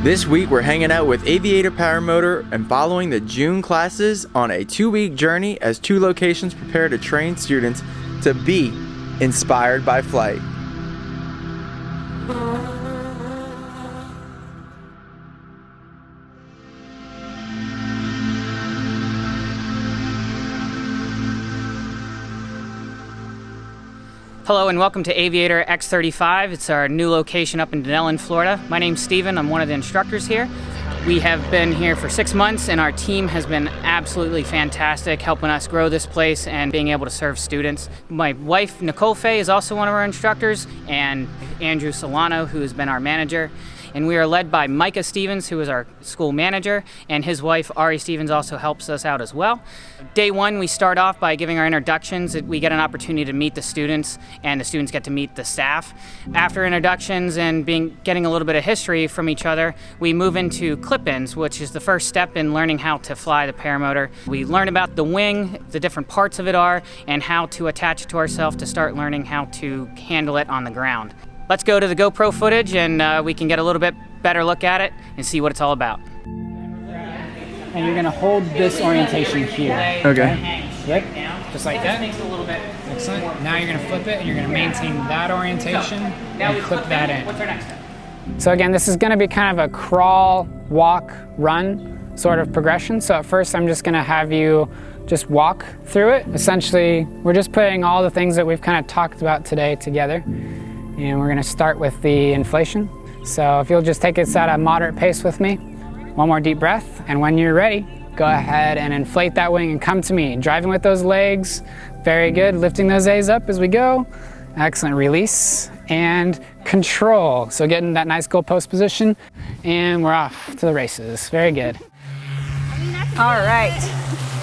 This week we're hanging out with Aviator Paramotor and following the June classes on a 2-week journey as 2 locations prepare to train students to be inspired by flight. Hello and welcome to Aviator X35. It's our new location up in Denellen, Florida. My name's Steven. I'm one of the instructors here. We have been here for 6 months and our team has been absolutely fantastic, helping us grow this place and being able to serve students. My wife, Nicole Fay, is also one of our instructors, and Andrew Solano, who has been our manager. And we are led by Micah Stevens, who is our school manager, and his wife, Ari Stevens, also helps us out as well. Day one, we start off by giving our introductions. We get an opportunity to meet the students, and the students get to meet the staff. After introductions and getting a little bit of history from each other, we move into clip-ins, which is the first step in learning how to fly the paramotor. We learn about the wing, the different parts of it are, and how to attach it to ourselves to start learning how to handle it on the ground. Let's go to the GoPro footage and we can get a little bit better look at it and see what it's all about. And you're gonna hold this orientation here. Okay. Flip, just like that. Excellent. Now you're gonna flip it and you're gonna maintain that orientation and clip that in. What's our next step? So again, this is gonna be kind of a crawl, walk, run sort of progression. So at first I'm just gonna have you just walk through it. Essentially, we're just putting all the things that we've kind of talked about today together. And we're gonna start with the inflation. So if you'll just take it at a moderate pace with me. One more deep breath, and when you're ready, go ahead and inflate that wing and come to me. Driving with those legs, very good. Lifting those A's up as we go. Excellent, release and control. So getting that nice goalpost position, and we're off to the races. Very good. All right,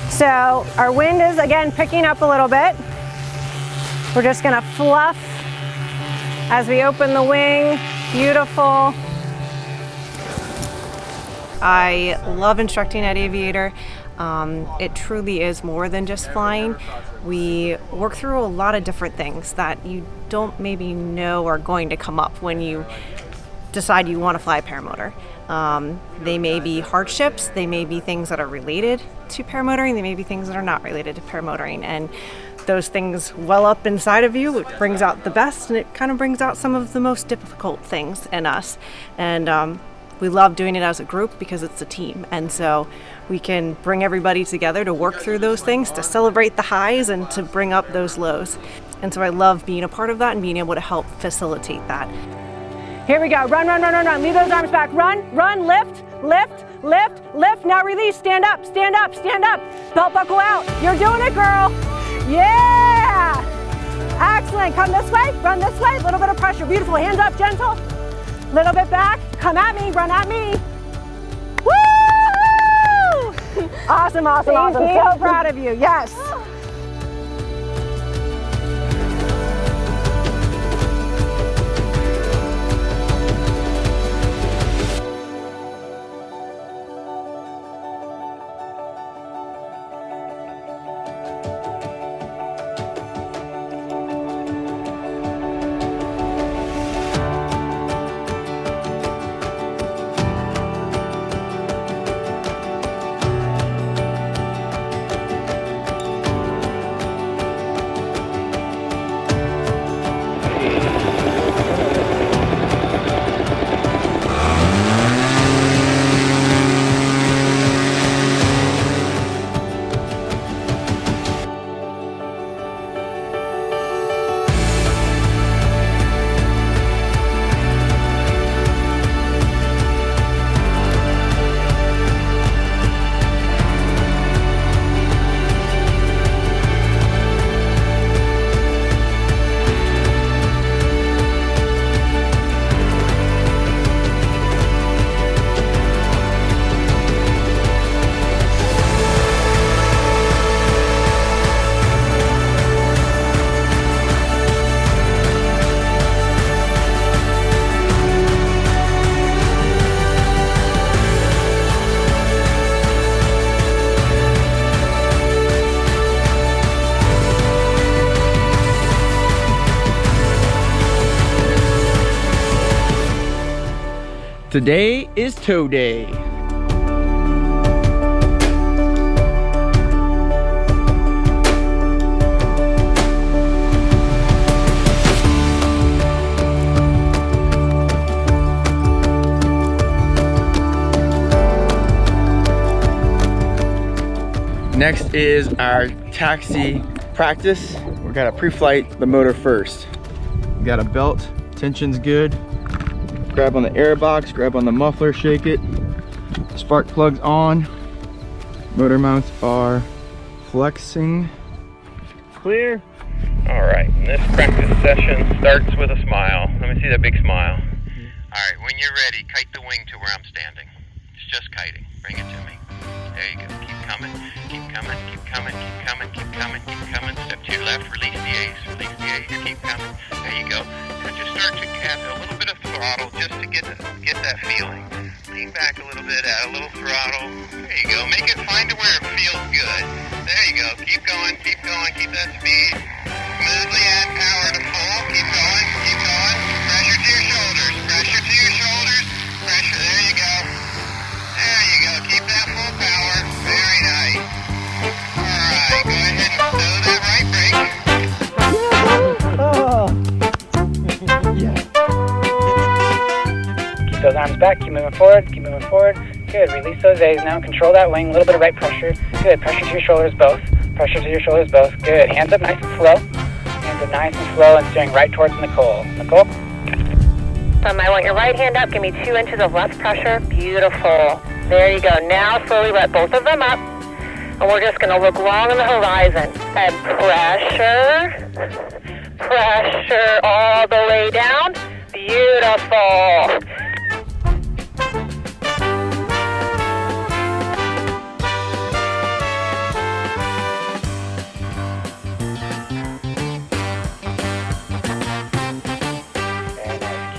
so our wind is again picking up a little bit. We're just gonna fluff as we open the wing. Beautiful. I love instructing at Aviator. It truly is more than just flying. We work through a lot of different things that you don't maybe know are going to come up when you decide you want to fly a paramotor. They may be hardships, they may be things that are related to paramotoring, they may be things that are not related to paramotoring. And those things well up inside of you, it brings out the best, and it kind of brings out some of the most difficult things in us. And we love doing it as a group because it's a team, and so we can bring everybody together to work through those things, to celebrate the highs and to bring up those lows. And so I love being a part of that and being able to help facilitate that. Here we go, run, run, run, run, run. Leave those arms back, run, run, lift, lift, lift, lift. Now release, stand up, stand up, stand up. Belt buckle out, you're doing it, girl. Yeah! Excellent, come this way, run this way, a little bit of pressure, beautiful, hands up, gentle. Little bit back, come at me, run at me. Woo! Awesome, awesome, awesome, so proud of you, yes. Today is tow day. Next is our taxi practice. We gotta pre-flight the motor first. We got a belt, tension's good. Grab on the air box, grab on the muffler, shake it. Spark plugs on. Motor mounts are flexing. Clear. All right, and this practice session starts with a smile. Let me see that big smile. All right, when you're ready, kite the wing to where I'm standing. It's just kiting. Bring it to me. There you go. Keep coming, keep coming, keep coming, keep coming, keep coming, keep coming. Step to your left, release the A's, release the A's, keep coming. There you go. And just start to add a little bit of throttle just to get that feeling. Lean back a little bit, add a little throttle. There you go. Make it find to where it feels good. There you go. Keep going, keep that speed. Smoothly add power to full. Keep going, keep going. Pressure to your shoulders, pressure to your shoulders. Pressure, there you go. There you go. Keep that full power. Very nice. Alright, go ahead and stow that right brake. Keep those arms back, keep moving forward, keep moving forward. Good, release those A's now. Control that wing, a little bit of right pressure. Good, pressure to your shoulders both. Pressure to your shoulders both. Good, hands up nice and slow. Hands up nice and slow and steering right towards Nicole. Nicole? I want your right hand up. Give me 2 inches of less pressure. Beautiful. There you go. Now slowly let both of them up. And we're just going to look long on the horizon. And pressure all the way down. Beautiful.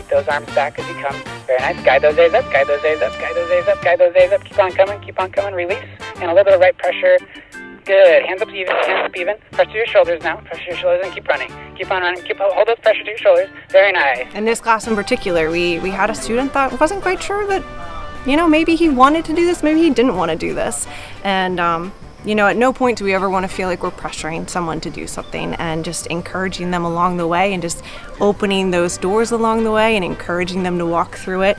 Those arms back as you come. Very nice. Guide those A's up, guide those A's up, guide those A's up, guide those A's up. Keep on coming, release. And a little bit of right pressure. Good. Hands up even, hands up even. Press to your shoulders now. Press to your shoulders and keep running. Keep on running. Hold those pressure to your shoulders. Very nice. In this class in particular, we had a student that wasn't quite sure that, maybe he wanted to do this, maybe he didn't want to do this. And, at no point do we ever want to feel like we're pressuring someone to do something, and just encouraging them along the way and just opening those doors along the way and encouraging them to walk through it.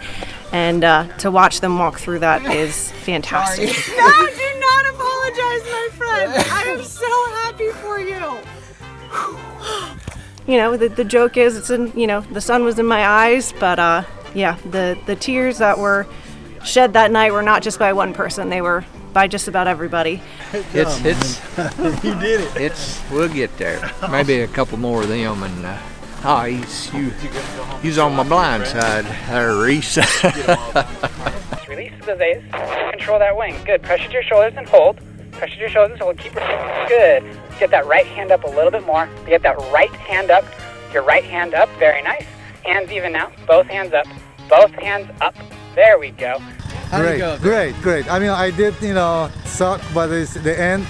And to watch them walk through that is fantastic. No, do not apologize, my friend. I am so happy for you. The joke is the sun was in my eyes, but the tears that were shed that night were not just by one person, they were by just about everybody. It's You did it. we'll get there. Maybe a couple more of them, and he's on my blind side there, Reese. Release those A's. Control that wing. Good. Pressure to your shoulders and hold. Pressure to your shoulders and hold. Keep good. Get that right hand up a little bit more. Get that right hand up. Your right hand up. Very nice. Hands even now. Both hands up. Both hands up. There we go. Great. I mean, I did, suck by the end,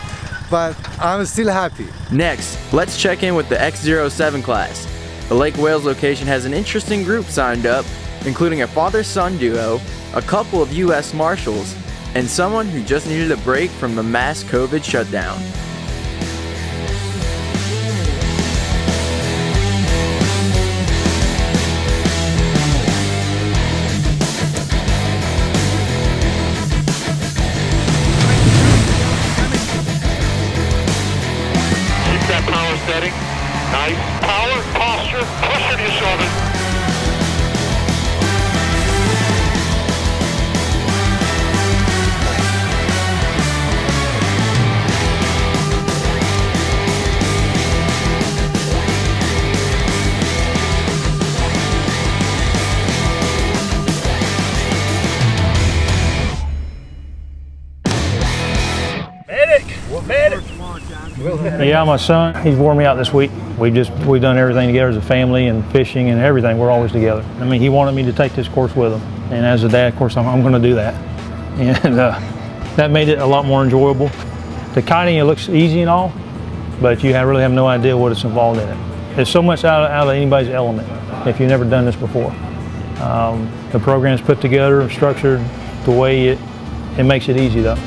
but I'm still happy. Next, let's check in with the X07 class. The Lake Wales location has an interesting group signed up, including a father-son duo, a couple of U.S. Marshals, and someone who just needed a break from the mass COVID shutdown. Setting. Nice. Power, posture, pressure to your shoulders. Yeah, my son, he's wore me out this week. We've done everything together as a family, and fishing and everything. We're always together. I mean, he wanted me to take this course with him, and as a dad, of course, I'm going to do that. And that made it a lot more enjoyable. The kiting, it looks easy and all, but you really have no idea what is involved in it. It's so much out of anybody's element if you've never done this before. The program's put together and structured the way it makes it easy though.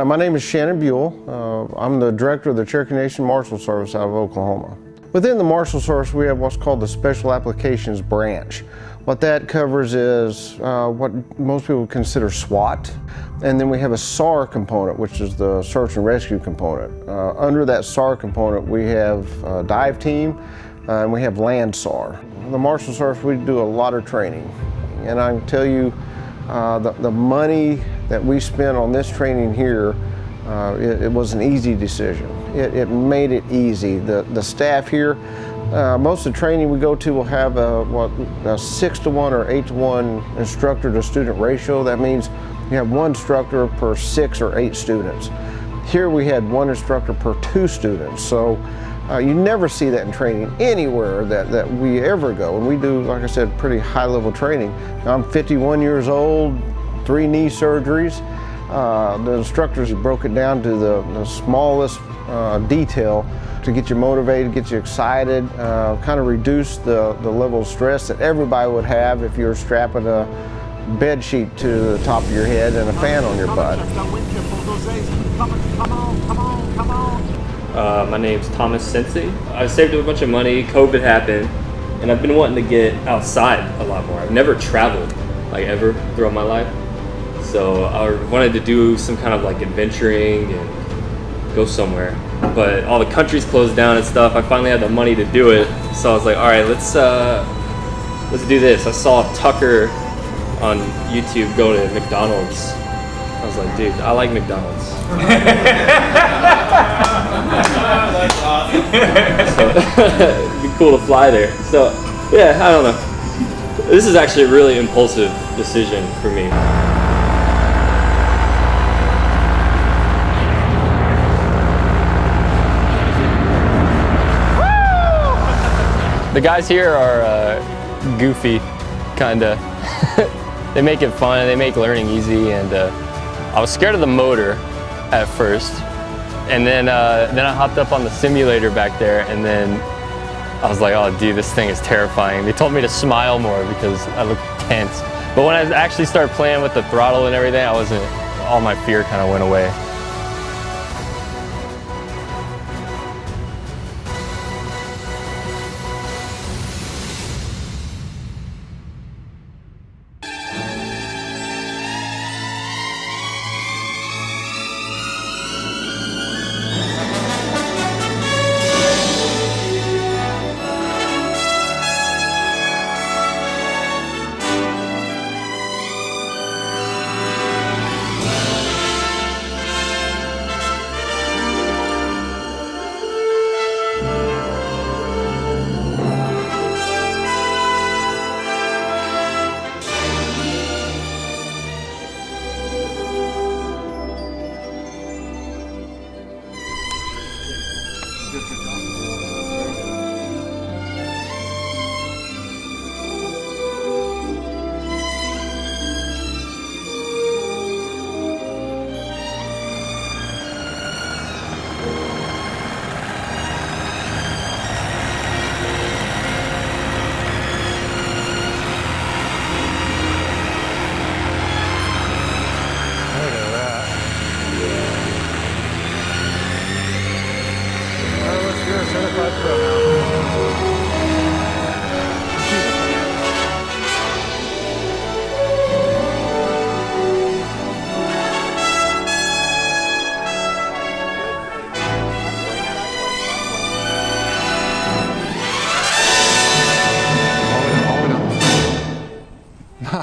My name is Shannon Buell. I'm the director of the Cherokee Nation Marshal Service out of Oklahoma. Within the Marshal Service, we have what's called the Special Applications Branch. What that covers is what most people would consider SWAT, and then we have a SAR component, which is the Search and Rescue component. Under that SAR component, we have a dive team, and we have land SAR. The Marshal Service, we do a lot of training, and I can tell you the money that we spent on this training here, it was an easy decision. It made it easy. The staff here, most of the training we go to will have a 6-to-1 or 8-to-1 instructor to student ratio. That means you have one instructor per 6 or 8 students. Here we had one instructor per 2 students. So you never see that in training anywhere that we ever go. And we do, like I said, pretty high level training. Now, I'm 51 years old, 3 knee surgeries. The instructors broke it down to the smallest detail to get you motivated, get you excited, kind of reduce the level of stress that everybody would have if you're strapping a bed sheet to the top of your head and a fan on your butt. My name's Thomas Sensei. I saved up a bunch of money, COVID happened, and I've been wanting to get outside a lot more. I've never traveled, like ever, throughout my life. So I wanted to do some kind of like adventuring and go somewhere. But all the countries closed down and stuff. I finally had the money to do it. So I was like, all right, let's do this. I saw Tucker on YouTube go to McDonald's. I was like, dude, I like McDonald's. So it'd be cool to fly there. So yeah, I don't know. This is actually a really impulsive decision for me. The guys here are goofy, kinda. They make it fun, they make learning easy, and I was scared of the motor at first, and then I hopped up on the simulator back there, and then I was like, oh dude, this thing is terrifying. They told me to smile more because I looked tense. But when I actually started playing with the throttle and everything, all my fear kind of went away.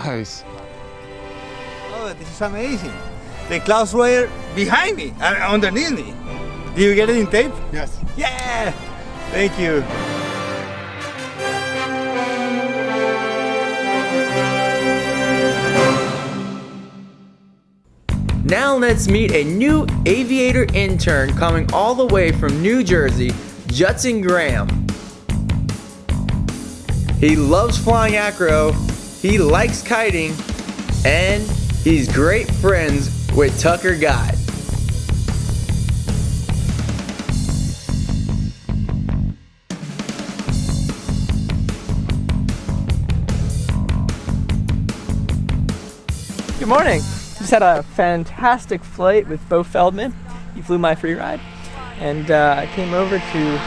Nice. Oh, this is amazing. The clouds were behind me and underneath me. Did you get it in tape? Yes. Yeah! Thank you. Now let's meet a new Aviator intern coming all the way from New Jersey, Judson Graham. He loves flying acro, he likes kiting, and he's great friends with Tucker Guide. Good morning. Just had a fantastic flight with Beau Feldman. He flew my free ride. And I came over to...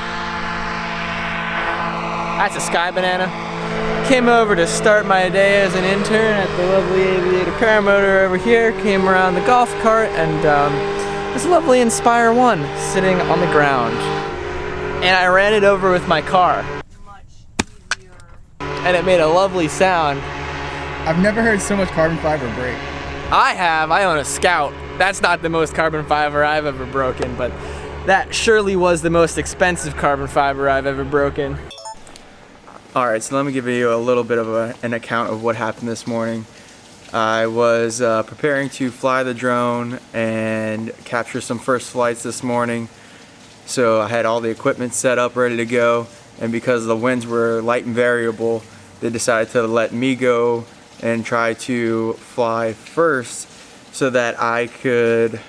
That's a sky banana. Came over to start my day as an intern at the lovely Aviator Paramotor over here. Came around the golf cart and this lovely Inspire 1 sitting on the ground. And I ran it over with my car. And it made a lovely sound. I've never heard so much carbon fiber break. I have. I own a Scout. That's not the most carbon fiber I've ever broken, but that surely was the most expensive carbon fiber I've ever broken. All right, so let me give you a little bit of an account of what happened this morning. I was preparing to fly the drone and capture some first flights this morning. So I had all the equipment set up, ready to go, and because the winds were light and variable, they decided to let me go and try to fly first so that I could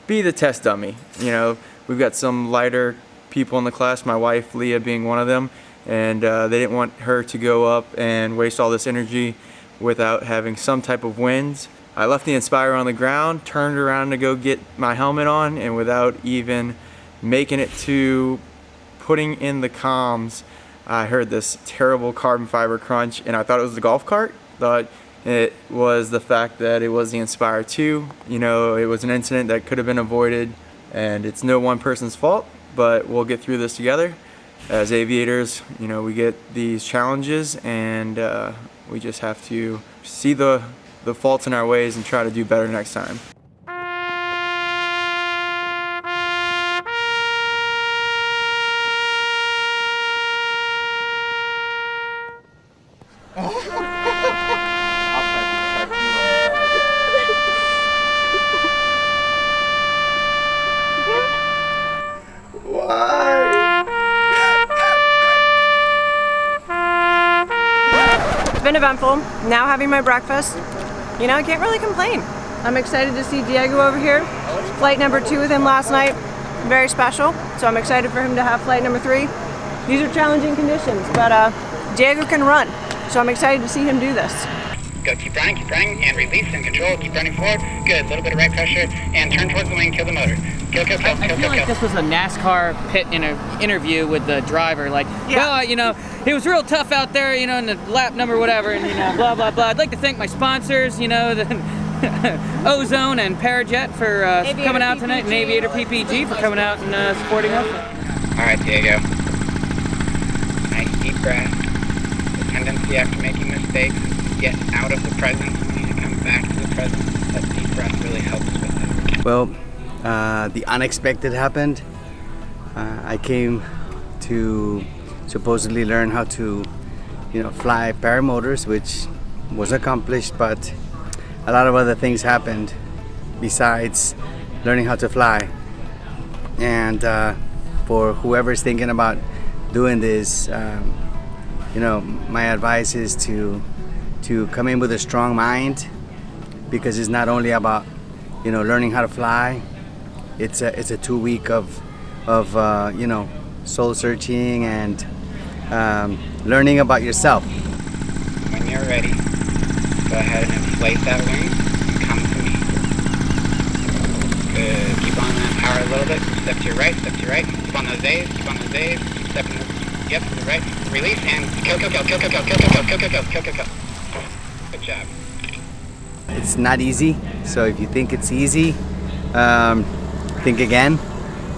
be the test dummy. You know, we've got some lighter people in the class, my wife Leah being one of them, and they didn't want her to go up and waste all this energy without having some type of winds. I left the Inspire on the ground, turned around to go get my helmet on, and without even making it to putting in the comms, I heard this terrible carbon fiber crunch, and I thought it was the golf cart. Thought it was the fact that it was the Inspire 2. You know, it was an incident that could have been avoided, and it's no one person's fault, but we'll get through this together. As aviators, you know, we get these challenges, and we just have to see the faults in our ways and try to do better next time. It's been eventful. Now having my breakfast, you know, I can't really complain. I'm excited to see Diego over here. Flight number 2 with him last night, very special. So I'm excited for him to have flight number 3. These are challenging conditions, but Diego can run. So I'm excited to see him do this. Go, keep running, and release and control. Keep running forward. Good, a little bit of right pressure, and turn towards the wing, kill the motor. Kill, I feel like this was a NASCAR pit interview with the driver. Like, well, you know, it was real tough out there, you know, in the lap number whatever, and, you know, blah, blah, blah. I'd like to thank my sponsors, you know, the Ozone and Parajet for coming out tonight, and Aviator PPG for coming out and supporting us. All right, Diego. Nice deep breath. The tendency after making mistakes is to get out of the present. We need to come back to the present. That deep breath really helps with it. Well, the unexpected happened. I came to supposedly learn how to, you know, fly paramotors, which was accomplished, but a lot of other things happened besides learning how to fly. And for whoever's thinking about doing this, you know, my advice is to come in with a strong mind, because it's not only about, you know, learning how to fly. It's a 2 week of you know, soul searching and learning about yourself. When you're ready, go ahead and inflate that wing and come to me. Good. Keep on that power a little bit. Step to your right, step to your right. Keep on those A's, keep on those A's. Keep stepping yep, to the right. Release and kill. Good job. It's not easy, so if you think it's easy, think again.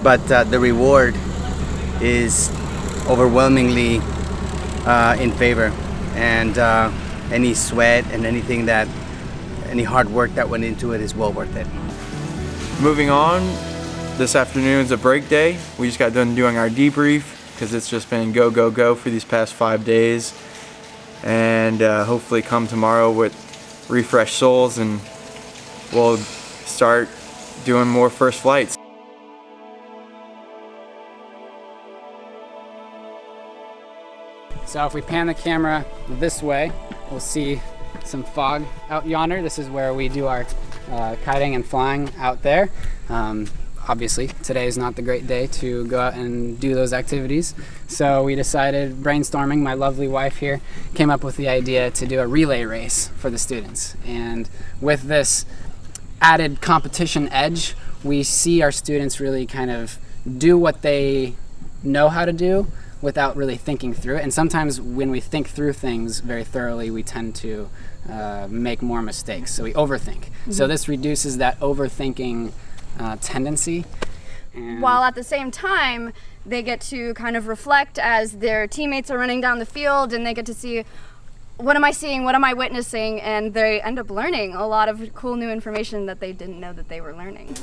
But the reward is overwhelmingly in favor, and any sweat and any hard work that went into it is well worth it. Moving on, this afternoon is a break day. We just got done doing our debrief because it's just been go, go, go for these past 5 days. And hopefully come tomorrow with refreshed souls and we'll start doing more first flights. So if we pan the camera this way, we'll see some fog out yonder. This is where we do our kiting and flying out there. Obviously, today is not the great day to go out and do those activities. So we decided, brainstorming, my lovely wife here came up with the idea to do a relay race for the students. And with this added competition edge, we see our students really kind of do what they know how to do without really thinking through it. And sometimes when we think through things very thoroughly, we tend to make more mistakes. So we overthink. Mm-hmm. So this reduces that overthinking tendency. And while at the same time, they get to kind of reflect as their teammates are running down the field, and they get to see, what am I seeing, what am I witnessing, and they end up learning a lot of cool new information that they didn't know that they were learning.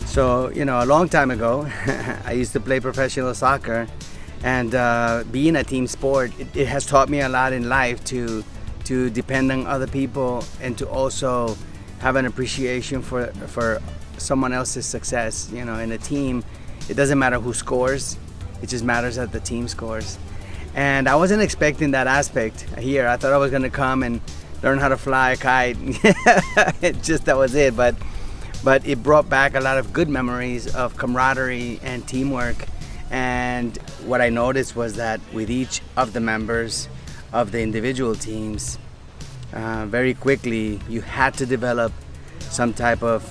So, you know, a long time ago, I used to play professional soccer, and being a team sport, it has taught me a lot in life to depend on other people and to also have an appreciation for someone else's success. You know, in a team, it doesn't matter who scores, it just matters that the team scores. And I wasn't expecting that aspect here. I thought I was gonna come and learn how to fly a kite. Just that was it. But it brought back a lot of good memories of camaraderie and teamwork. And what I noticed was that with each of the members of the individual teams, very quickly you had to develop some type of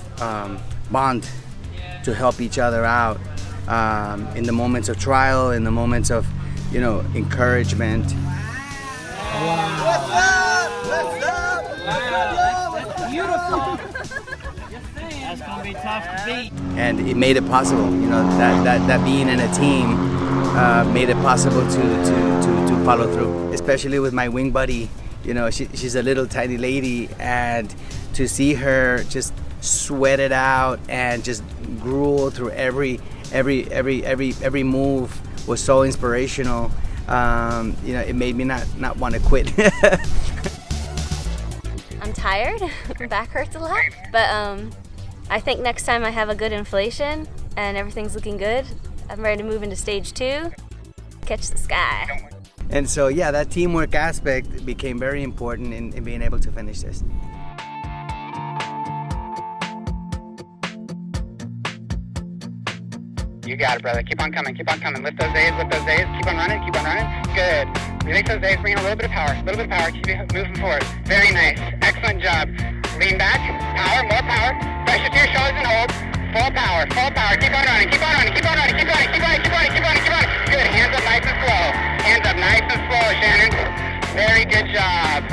bond to help each other out in the moments of trial, in the moments of, you know, encouragement. What's up? What's up? Wow, that's beautiful. That's gonna be tough to beat. And it made it possible, you know, that being in a team made it possible to follow through. Especially with my wing buddy, you know, she's a little tiny lady, and to see her just sweat it out and just gruel through every move was so inspirational. You know, it made me not want to quit. I'm tired. My back hurts a lot, but I think next time I have a good inflation and everything's looking good, I'm ready to move into stage 2, catch the sky. And so, yeah, that teamwork aspect became very important in being able to finish this. You got it, brother. Keep on coming, keep on coming. Lift those A's, keep on running, Good. Release those A's, bring in a little bit of power, keep it moving forward. Very nice, excellent job. Lean back, power, more power. Pressure to your shoulders and hold. Full power, keep on running. Good, hands up nice and slow, Shannon. Very good job.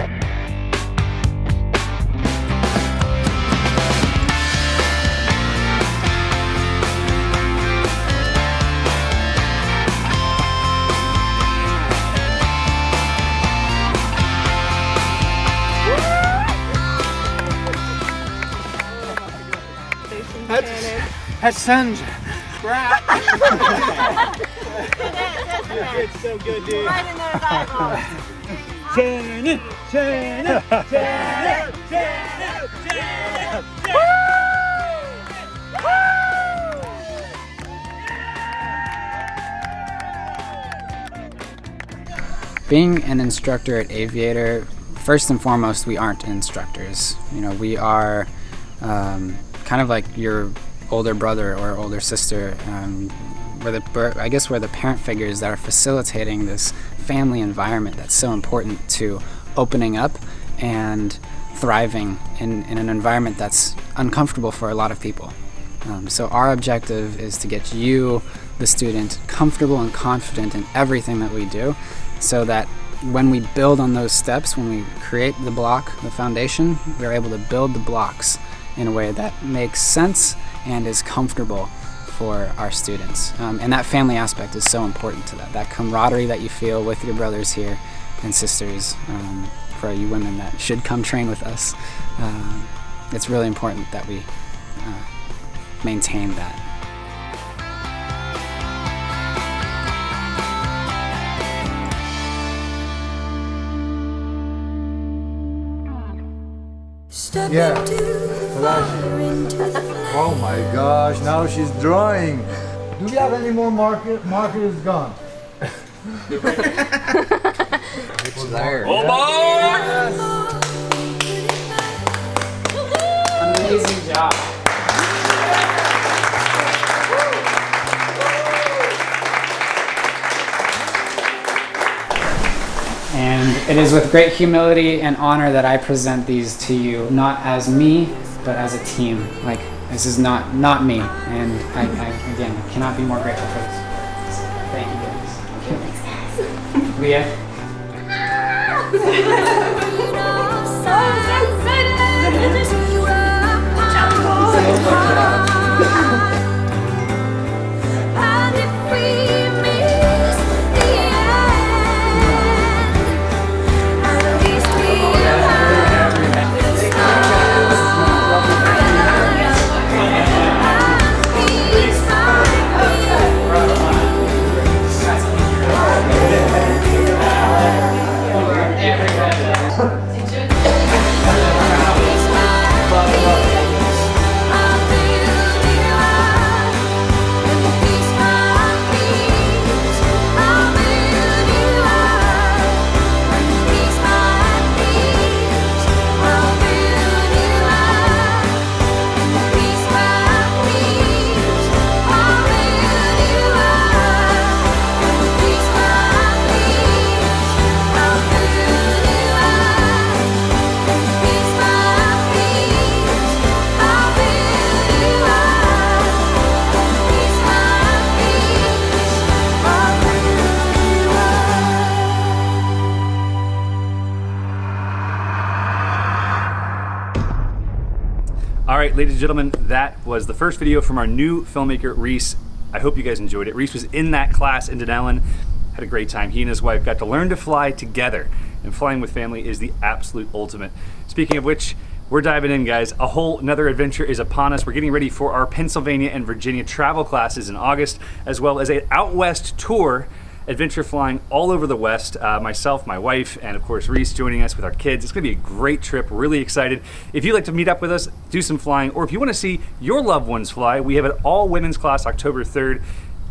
That's Sandra. It's so good, dude. Right in those eyeballs. Shannon. Being an instructor at Aviator, first and foremost, we aren't instructors. You know, we are kind of like your older brother or older sister. We're the parent figures that are facilitating this family environment that's so important to opening up and thriving in an environment that's uncomfortable for a lot of people. So our objective is to get you the student comfortable and confident in everything that we do, so that when we build on those steps, when we create the block, the foundation, we're able to build the blocks in a way that makes sense and is comfortable for our students. And that family aspect is so important to that. That camaraderie that you feel with your brothers here and sisters, for you women that should come train with us, it's really important that we maintain that. Yeah. Oh my gosh, now she's drawing. Do we have any more marker? Marker is gone. It's there. Oh Amazing job. And it is with great humility and honor that I present these to you, not as me, but as a team. Like, this is not me, and I again cannot be more grateful for this. So, thank you guys. Leah. All right, ladies and gentlemen, that was the first video from our new filmmaker, Reese. I hope you guys enjoyed it. Reese was in that class in Denellen, had a great time. He and his wife got to learn to fly together, and flying with family is the absolute ultimate. Speaking of which, we're diving in, guys. A whole another adventure is upon us. We're getting ready for our Pennsylvania and Virginia travel classes in August, as well as an out west tour, adventure flying all over the West. Myself, my wife, and of course Reese joining us with our kids. It's gonna be a great trip, really excited. If you'd like to meet up with us, do some flying, or if you wanna see your loved ones fly, we have an all women's class October 3rd.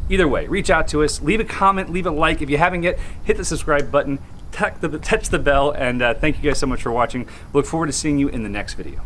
Either way, reach out to us, leave a comment, leave a like. If you haven't yet, hit the subscribe button, touch the bell, and thank you guys so much for watching. Look forward to seeing you in the next video.